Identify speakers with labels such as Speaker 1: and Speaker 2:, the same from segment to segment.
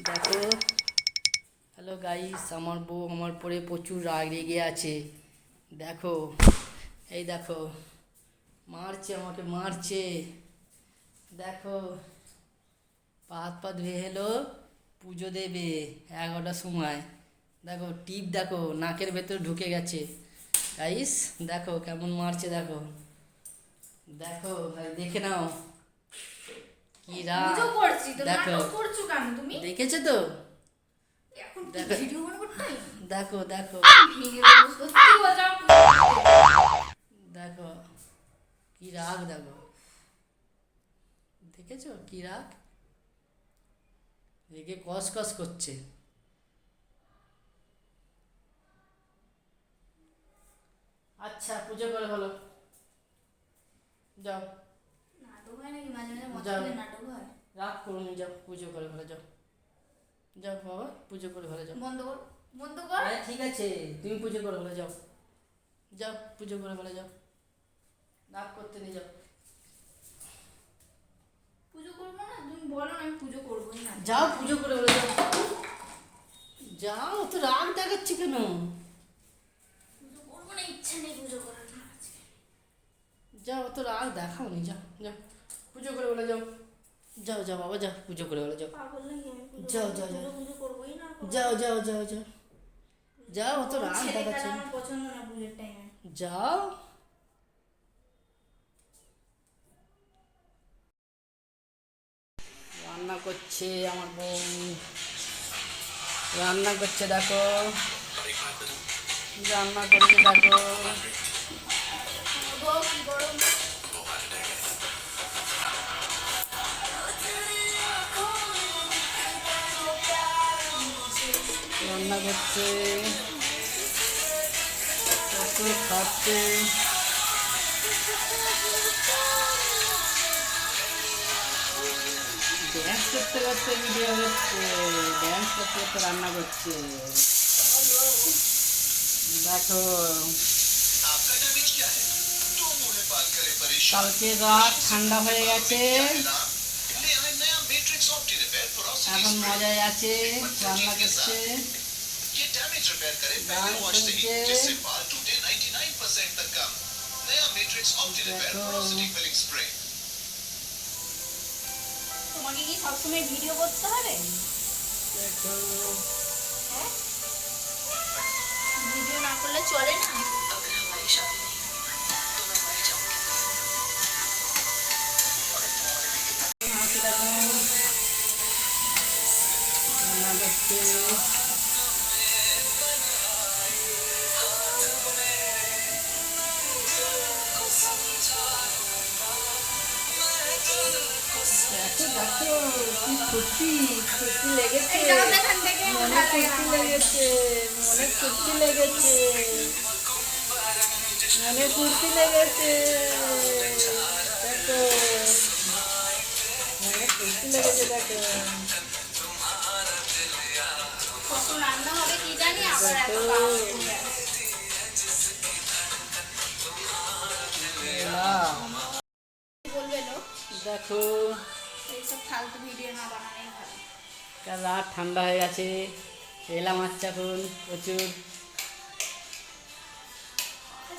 Speaker 1: দেখো, hello guys, আমার বউ আমার পরে প্রচুর রাগ রেগে আছে। দেখো, এই দেখো, মারছে, আমাকে মারছে। দেখো, পা হাত পা ধুয়ে এলো, পুজো দেবে 11টার সময়। দেখো টিপ, দেখো নাকের ভেতর ঢুকে গেছে। গাইস দেখো কেমন মারছে, দেখো দেখো ভাই, দেখে নাও কি রাগ।
Speaker 2: পুজো করছি তো,
Speaker 1: দেখো,
Speaker 2: নাটক করছো কেন তুমি?
Speaker 1: দেখেছো তো?
Speaker 2: এখন কি
Speaker 1: দেখো,
Speaker 2: ভিডিও বানাবো টাই?
Speaker 1: দেখো দেখো
Speaker 2: ভেঙে দেবো সত্যি কথা।
Speaker 1: দেখো কি রাগ, দেখো দেখেছো কি রাগ, রেগে কস কস করছে। আচ্ছা পুজো করে ভালো, যাও
Speaker 2: নাটক হয় নাকি? মাঝে মাঝে
Speaker 1: যাও,
Speaker 2: মতলবের নাটক হয়।
Speaker 1: রাগ করুন, যাও পুজো করে ভালো, যাও যাও বাবা, পুজো করে ভালো, যাও।
Speaker 2: বন্ধ কর, বন্ধ কর।
Speaker 1: হ্যাঁ ঠিক আছে, তুমি পুজো করে ভালো, যাও যাও পুজো করে ভালো, যাও, রাগ করতে নিয়ে যাও।
Speaker 2: পুজো করবো না? তুমি বলো না, আমি পুজো করবোই না।
Speaker 1: যাও পুজো করে ভালো, যাও যাও, তো রাগ দেখাচ্ছি কেন?
Speaker 2: পুজো করবো না, ইচ্ছা নেই পুজো করার না আজকে।
Speaker 1: যাও, তো রাগ দেখাও নি, যাও যাও পুজো করে বলে, যাও যাও যাও বাবা, যাও পুজো করে বলে, যাও
Speaker 2: পাগল নাকি আমি?
Speaker 1: যাও যাও যাও
Speaker 2: পুজো করবোই না।
Speaker 1: যাও যাও যাও যাও যাও, তো রাগ
Speaker 2: ছেলে
Speaker 1: দেখাচ্ছি।
Speaker 2: খেলা আমার পছন্দ না পুজোর টাইমে।
Speaker 1: যাও, রান্না করছে আমার বউ, রান্না করছে, দেখো রান্না করছে, দেখো
Speaker 2: গো কি গরম।
Speaker 1: রান্না করছে, কত খাচ্ছে। ড্যান্স করতে করতে ভিডিও হচ্ছে, ড্যান্স করতে করতে রান্না করছে। দেখো, কালকে রাত ঠান্ডা হয়ে গেছে, এখন মজায় আছে, রান্না করছে, গান শুনছে। দেখো,
Speaker 2: তোমাকে কি সবসময় ভিডিও করতে হবে?
Speaker 1: দেখো
Speaker 2: হ্যাঁ, ভিডিও না করলে চলে না।
Speaker 1: হাসি, দেখো রান্না করছে। দেখো দেখো, কি ফুর্তি, ফুর্তি লেগেছে,
Speaker 2: এই যাও এখান থেকে,
Speaker 1: মনে
Speaker 2: ভালো লাগে
Speaker 1: ফুর্তি
Speaker 2: আমার।
Speaker 1: লেগেছে, মনে ফুর্তি লেগেছে, মনে ফুর্তি লেগেছে। দেখো, মনে ফুর্তি লেগেছে, দেখো
Speaker 2: কখন রান্না হবে কি জানি, আবার এত
Speaker 1: দেখো,
Speaker 2: কাজ করে। কি বলবে লোক?
Speaker 1: দেখো
Speaker 2: এইসব ফালতু ভিডিও না বানানোই ভালো।
Speaker 1: কাল রাত ঠান্ডা হয়ে গেছে, এলাম হচ্ছে এখন প্রচুর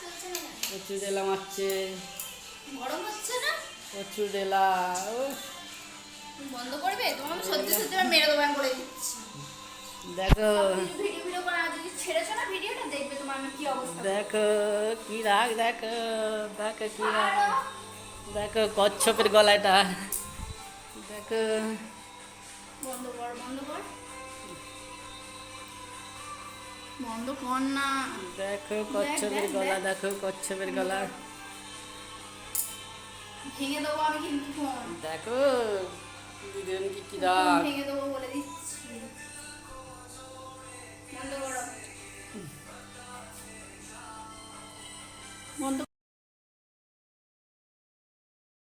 Speaker 2: চলছে না কেন?
Speaker 1: প্রচুর এলাম হচ্ছে,
Speaker 2: গরম হচ্ছে না?
Speaker 1: প্রচুর এলা।
Speaker 2: তুমি বন্ধ করবে? তোমার আমি সত্যি সত্যি আমি মেরে দেবো, আমি বলে দিচ্ছি।
Speaker 1: দেখো
Speaker 2: ভিডিও ভিডিও করে আর যদি ছেড়েছো না ভিডিওটা, দেখবে তোমার আমি কি অবস্থা করবো।
Speaker 1: দেখো কি রাগ, দেখো দেখো কি রাগ, দেখো কচ্ছপের গলাটা, দেখো
Speaker 2: বন্ধ কর, বন্ধ কর, বন্ধ কর না।
Speaker 1: দেখো কচ্ছপের
Speaker 2: দেখ,
Speaker 1: গলা,
Speaker 2: দেখ।
Speaker 1: দেখো কচ্ছপের গলা,
Speaker 2: ভেঙে দেবো আমি কিন্তু ফোন।
Speaker 1: দেখো দুজন কি
Speaker 2: ফোন
Speaker 1: রাগ।
Speaker 2: ভেঙে দেবো বলে দিচ্ছি।